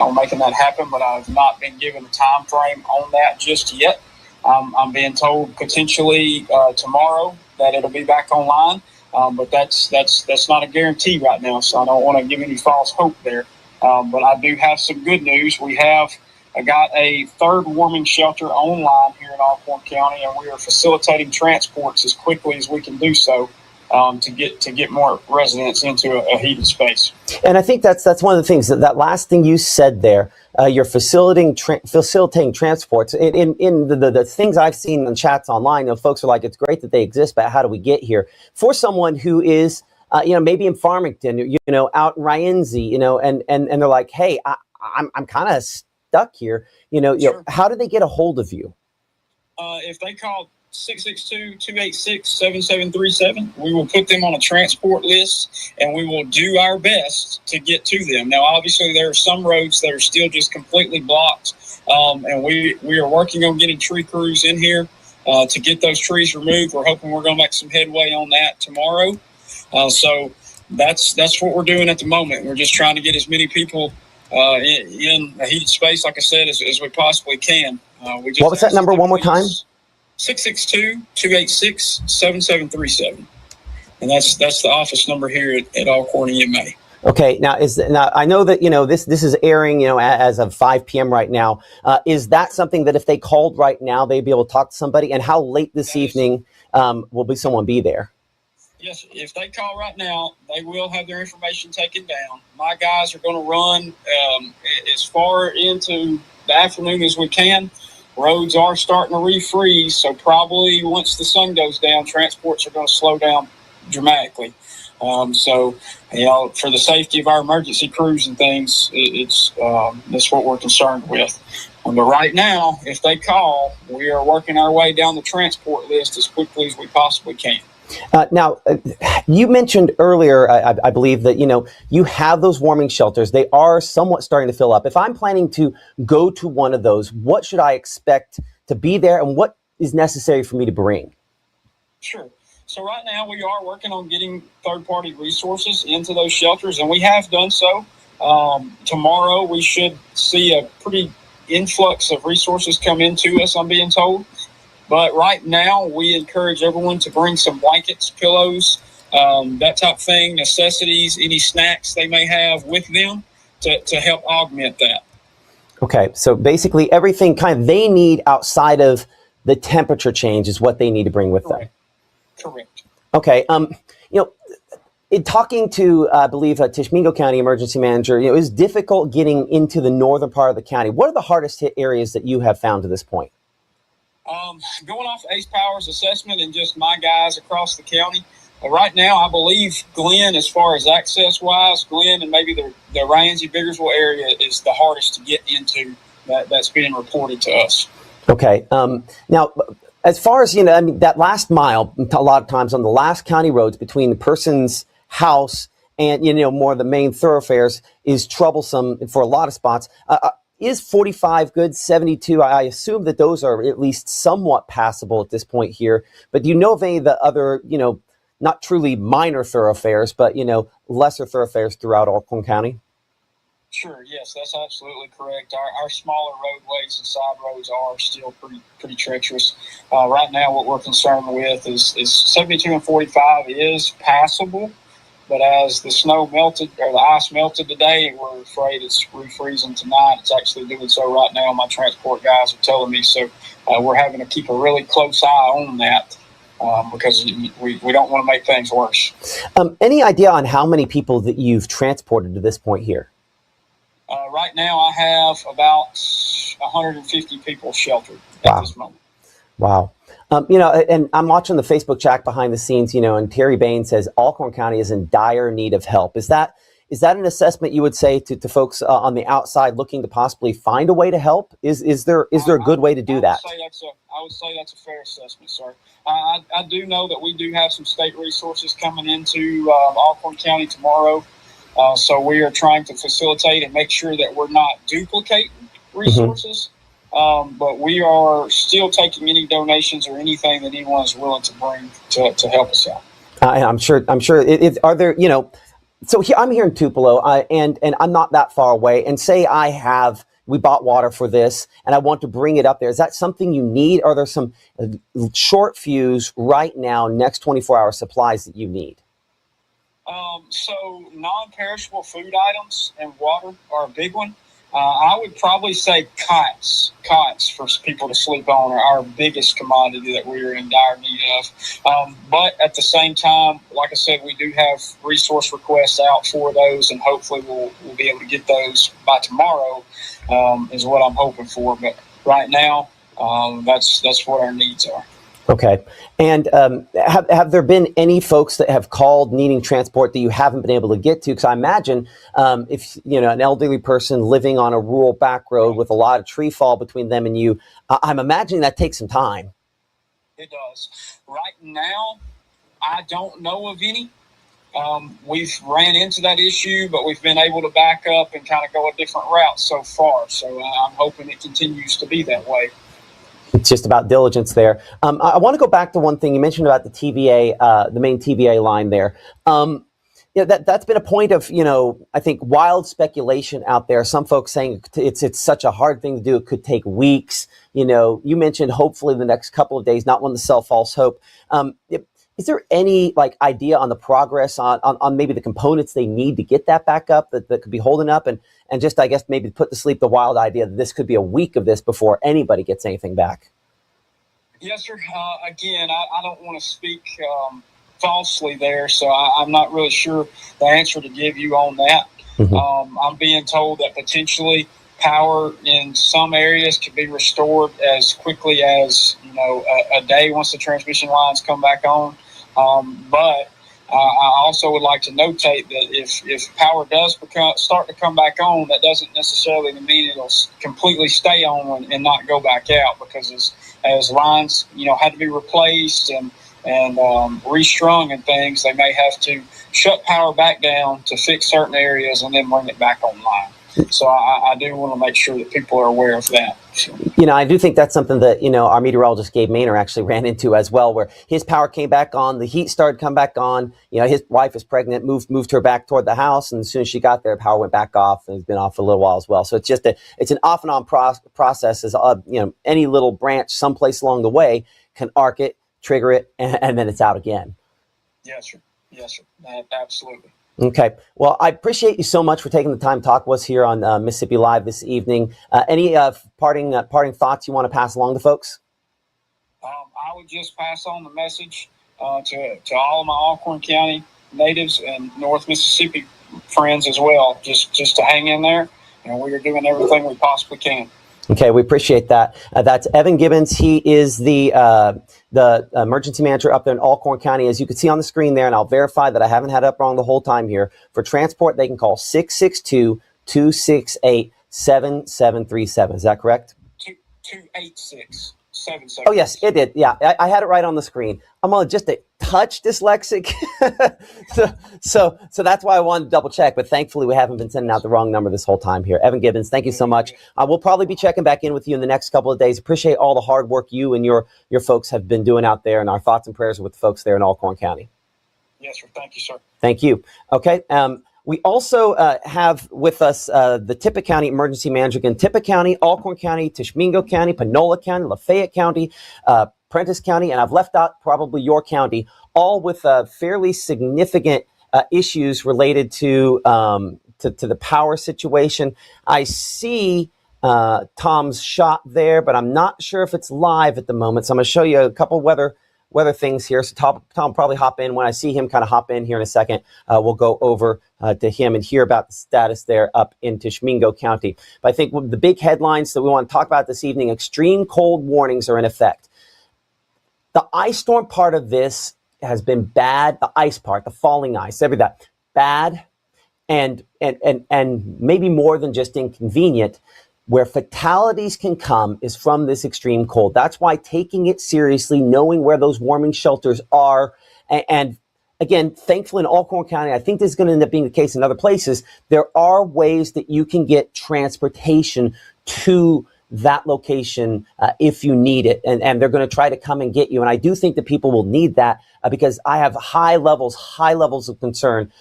on making that happen, but I've not been given a time frame on that just yet. I'm being told potentially tomorrow that it'll be back online, but that's not a guarantee right now, so I don't want to give any false hope there. But I do have some good news. We have got a third warming shelter online here in Alcorn County, and we are facilitating transports as quickly as we can do so. To get more residents into a heated space. And I think that's one of the things that last thing you said there. You're facilitating transports. In the things I've seen in chats online, folks are like, it's great that they exist, but how do we get here? For someone who is, maybe in Farmington, out in Rienzi, and they're like, hey, I'm kind of stuck here. Sure. How do they get a hold of you? If they call 662-286-7737. We will put them on a transport list, and we will do our best to get to them. Now, obviously, there are some roads that are still just completely blocked, and we are working on getting tree crews in here to get those trees removed. We're hoping we're going to make some headway on that tomorrow. So that's what we're doing at the moment. We're just trying to get as many people in a heated space, like I said, as we possibly can. What was that number one more time? 662-286-7737. And that's the office number here at Alcorn EMA. Okay, now I know that this is airing as of 5 p.m. right now. Is that something that if they called right now they'd be able to talk to somebody? And how late this evening will someone be there? Yes, if they call right now, they will have their information taken down. My guys are going to run as far into the afternoon as we can. Roads are starting to refreeze, so probably once the sun goes down, transports are going to slow down dramatically. So, for the safety of our emergency crews and things, that's what we're concerned with. But right now, if they call, we are working our way down the transport list as quickly as we possibly can. Now, you mentioned earlier, I believe that, you have those warming shelters. They are somewhat starting to fill up. If I'm planning to go to one of those, what should I expect to be there, and what is necessary for me to bring? Sure. So right now we are working on getting third-party resources into those shelters, and we have done so. Tomorrow we should see a pretty influx of resources come into us, I'm being told. But right now, we encourage everyone to bring some blankets, pillows, that type of thing, necessities, any snacks they may have with them to help augment that. Okay, so basically everything kind of they need outside of the temperature change is what they need to bring with them. Correct. Okay, in talking to, I believe, Tishomingo County Emergency Manager, it was difficult getting into the northern part of the county. What are the hardest hit areas that you have found to this point? Going off Ace Power's assessment and just my guys across the county, right now I believe Glenn, as far as access-wise, Glenn and maybe the Rienzi-Biggersville area is the hardest to get into that's being reported to us. Okay. Now, as far as, that last mile, a lot of times on the last county roads between the person's house and, more of the main thoroughfares is troublesome for a lot of spots. Is 45 good, 72? I assume that those are at least somewhat passable at this point here. But do you know of any of the other, not truly minor thoroughfares, but, lesser thoroughfares throughout Alcorn County? Sure, yes, that's absolutely correct. Our smaller roadways and side roads are still pretty treacherous. Right now, what we're concerned with is 72 and 45 is passable. But as the snow melted, or the ice melted today, we're afraid it's refreezing tonight. It's actually doing so right now. My transport guys are telling me. So we're having to keep a really close eye on that because we don't want to make things worse. Any idea on how many people that you've transported to this point here? Right now, I have about 150 people sheltered at this moment. Wow. And I'm watching the Facebook chat behind the scenes, and Terry Bain says Alcorn County is in dire need of help. Is that an assessment you would say to folks on the outside looking to possibly find a way to help? Is there a good way to do that? I would say that's a fair assessment, sir. I do know that we do have some state resources coming into Alcorn County tomorrow. So we are trying to facilitate and make sure that we're not duplicating resources. Mm-hmm. But we are still taking any donations or anything that anyone is willing to bring to help us out. I'm sure. Are there, So here, I'm here in Tupelo, and I'm not that far away. And say we bought water for this, and I want to bring it up there. Is that something you need? Are there some short fuse right now, next 24-hour supplies that you need? So non-perishable food items and water are a big one. I would probably say cots for people to sleep on are our biggest commodity that we are in dire need of. But at the same time, like I said, we do have resource requests out for those, and hopefully we'll be able to get those by tomorrow, is what I'm hoping for. But right now, that's what our needs are. Okay. And have there been any folks that have called needing transport that you haven't been able to get to? Because I imagine if an elderly person living on a rural back road with a lot of tree fall between them and you, I'm imagining that takes some time. It does. Right now, I don't know of any. We've ran into that issue, but we've been able to back up and kind of go a different route so far. So I'm hoping it continues to be that way. It's just about diligence there. I want to go back to one thing you mentioned about the TVA, the main TVA line there. That's been a point of, I think wild speculation out there. Some folks saying it's such a hard thing to do. It could take weeks. You mentioned hopefully the next couple of days, not one to sell false hope. Is there any idea on the progress on maybe the components they need to get that back up that could be holding up and just, I guess, maybe put to sleep the wild idea that this could be a week of this before anybody gets anything back? Yes, sir. Again, I don't want to speak falsely there, so I'm not really sure the answer to give you on that. Mm-hmm. I'm being told that potentially power in some areas could be restored as quickly as a day once the transmission lines come back on. But I also would like to notate that if power does start to come back on, that doesn't necessarily mean it'll completely stay on and not go back out, because as lines had to be replaced and restrung and things, they may have to shut power back down to fix certain areas and then bring it back online. So I do want to make sure that people are aware of that. I do think that's something that, our meteorologist Gabe Maynor actually ran into as well, where his power came back on, the heat started to come back on. His wife is pregnant, moved her back toward the house. And as soon as she got there, power went back off, and it's been off for a little while as well. So it's an off and on process as, any little branch someplace along the way can arc it, trigger it, and then it's out again. Yes, sir. Absolutely. Okay. Well, I appreciate you so much for taking the time to talk with us here on Mississippi Live this evening. Any parting thoughts you want to pass along to folks? I would just pass on the message to all of my Alcorn County natives and North Mississippi friends as well, just to hang in there. We are doing everything we possibly can. Okay, we appreciate that. That's Evan Gibbons. He is the emergency manager up there in Alcorn County. As you can see on the screen there, and I'll verify that I haven't had it up wrong the whole time here. For transport, they can call 662-268-7737. Is that correct? 286. Oh, yes, it did. Yeah, I had it right on the screen. I'm just a touch dyslexic. so that's why I wanted to double check. But thankfully, we haven't been sending out the wrong number this whole time here. Evan Gibbons, thank you so much. We'll probably be checking back in with you in the next couple of days. Appreciate all the hard work you and your folks have been doing out there, and our thoughts and prayers with the folks there in Alcorn County. Yes, sir. Thank you, sir. Thank you. Okay. We also have with us the Tippah County Emergency Manager. Again, Tippah County, Alcorn County, Tishomingo County, Panola County, Lafayette County, Prentiss County, and I've left out probably your county, all with fairly significant issues related to the power situation. I see Tom's shot there, but I'm not sure if it's live at the moment. So I'm going to show you a couple weather things here. So Tom will probably hop in. When I see him kind of hop in here in a second, we'll go over to him and hear about the status there up in Tishomingo County. But I think the big headlines that we want to talk about this evening, extreme cold warnings are in effect. The ice storm part of this has been bad. The ice part, the falling ice, every that bad, and maybe more than just inconvenient. Where fatalities can come is from this extreme cold. That's why taking it seriously, knowing where those warming shelters are, and again, thankfully in Alcorn County, I think this is going to end up being the case in other places. There are ways that you can get transportation to that location if you need it, and they're going to try to come and get you. And I do think that people will need that because I have high levels of concern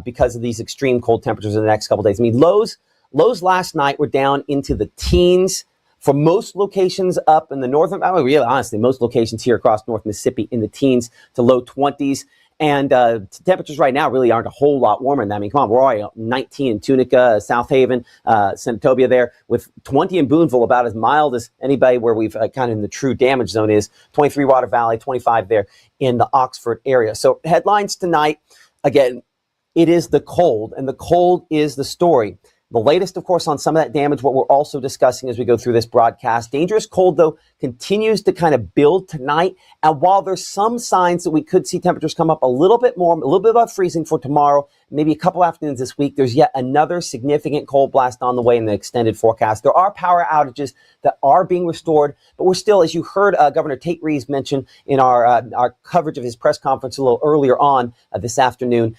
because of these extreme cold temperatures in the next couple of days. I mean, lows last night were down into the teens for most locations up in the northern, really honestly, most locations here across North Mississippi in the teens to low 20s. And temperatures right now really aren't a whole lot warmer than that. I mean, come on, we're already 19 in Tunica, South Haven, Senatobia there, with 20 in Booneville, about as mild as anybody where we've kind of in the true damage zone is. 23 Water Valley, 25 there in the Oxford area. So headlines tonight, again, it is the cold, and the cold is the story. The latest, of course, on some of that damage, what we're also discussing as we go through this broadcast. Dangerous cold, though, continues to kind of build tonight. And while there's some signs that we could see temperatures come up a little bit above freezing for tomorrow, maybe a couple afternoons this week, there's yet another significant cold blast on the way in the extended forecast. There are power outages that are being restored, but we're still, as you heard Governor Tate Reeves mention in our coverage of his press conference a little earlier on this afternoon,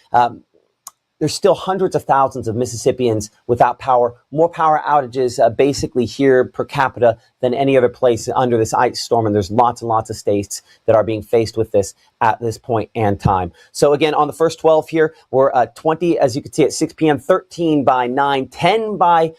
there's still hundreds of thousands of Mississippians without power, more power outages basically here per capita than any other place under this ice storm. And there's lots and lots of states that are being faced with this at this point and time. So again, on the first 12 here, we're 20, as you can see at 6 p.m., 13 by 9, 10 by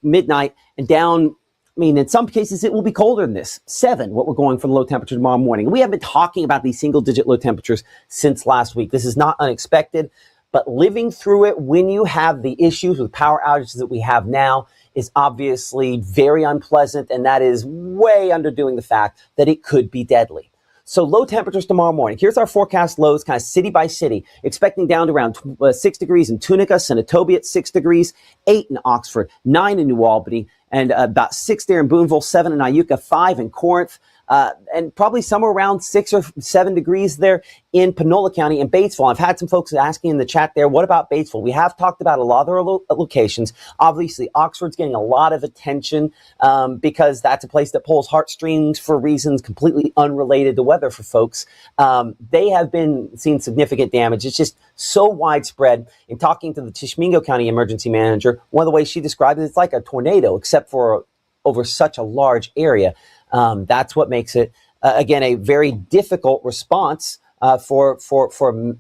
midnight, and down. I mean, in some cases, it will be colder than this. 7, what we're going for the low temperature tomorrow morning. We have been talking about these single-digit low temperatures since last week. This is not unexpected, but living through it when you have the issues with power outages that we have now is obviously very unpleasant, and that is way underdoing the fact that it could be deadly. So low temperatures tomorrow morning. Here's our forecast lows, kind of city by city. Expecting down to around 6 degrees in Tunica, Senatobia at 6 degrees, 8 in Oxford, 9 in New Albany, and about 6 there in Booneville, 7 in Iuka, 5 in Corinth, and probably somewhere around 6 or 7 degrees there in Panola County and Batesville. I've had some folks asking in the chat there, what about Batesville? We have talked about a lot of our locations. Obviously, Oxford's getting a lot of attention because that's a place that pulls heartstrings for reasons completely unrelated to weather for folks. They have been seeing significant damage. It's just so widespread. In talking to the Tishomingo County emergency manager, one of the ways she described it, it's like a tornado, except for over such a large area. That's what makes it, again, a very difficult response for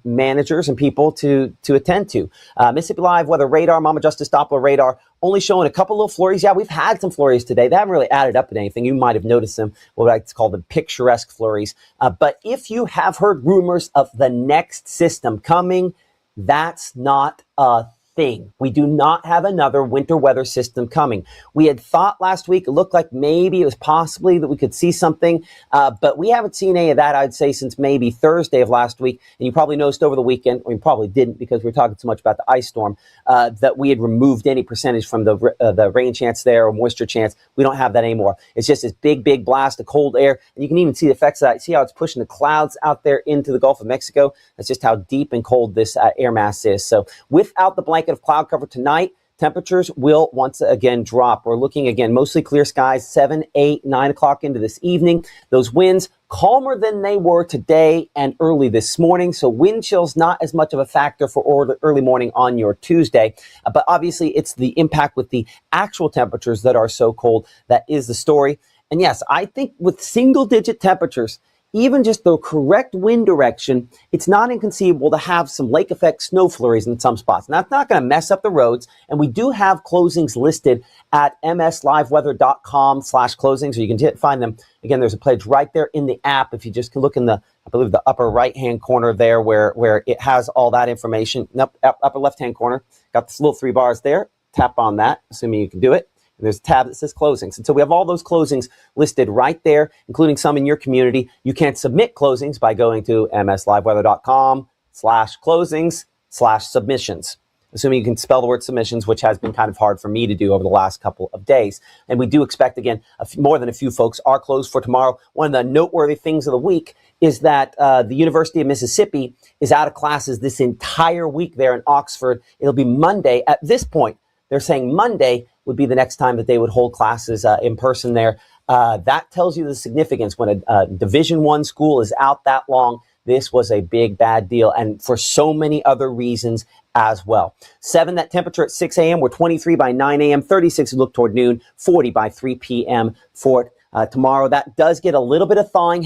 managers and people to attend to. Mississippi Live weather radar, Mama Justice Doppler radar, only showing a couple little flurries. Yeah, we've had some flurries today. They haven't really added up to anything. You might have noticed them, what I like to call the picturesque flurries. But if you have heard rumors of the next system coming, that's not a thing. We do not have another winter weather system coming. We had thought last week, it looked like maybe it was possibly that we could see something, but we haven't seen any of that, I'd say, since maybe Thursday of last week. And you probably noticed over the weekend, or you probably didn't because we were talking so much about the ice storm, that we had removed any percentage from the rain chance there or moisture chance. We don't have that anymore. It's just this big blast of cold air. And you can even see the effects of that. See how it's pushing the clouds out there into the Gulf of Mexico? That's just how deep and cold this air mass is. So without the blanket of cloud cover tonight, temperatures will once again drop. We're looking again, mostly clear skies, 7, 8, 9 o'clock into this evening. Those winds calmer than they were today and early this morning. So wind chills not as much of a factor for early morning on your Tuesday. But obviously it's the impact with the actual temperatures that are so cold that is the story. And yes, I think with single digit temperatures, even just the correct wind direction, it's not inconceivable to have some lake effect snow flurries in some spots. Now, that's not going to mess up the roads. And we do have closings listed at msliveweather.com/closings, so you can find them. Again, there's a page right there in the app. If you just can look in the, I believe, the upper right-hand corner there where it has all that information. Nope, upper left-hand corner. Got this little 3 bars there. Tap on that, assuming you can do it. And there's a tab that says closings. And so we have all those closings listed right there, including some in your community. You can submit closings by going to msliveweather.com/closings/submissions. Assuming you can spell the word submissions, which has been kind of hard for me to do over the last couple of days. And we do expect, again, more than a few folks are closed for tomorrow. One of the noteworthy things of the week is that the University of Mississippi is out of classes this entire week there in Oxford. It'll be Monday. At this point, they're saying Monday would be the next time that they would hold classes in person there. That tells you the significance when a Division I school is out that long. This was a big, bad deal. And for so many other reasons as well. 7, that temperature at 6 a.m. We're 23 by 9 a.m., 36 look toward noon, 40 by 3 p.m. for tomorrow. That does get a little bit of thawing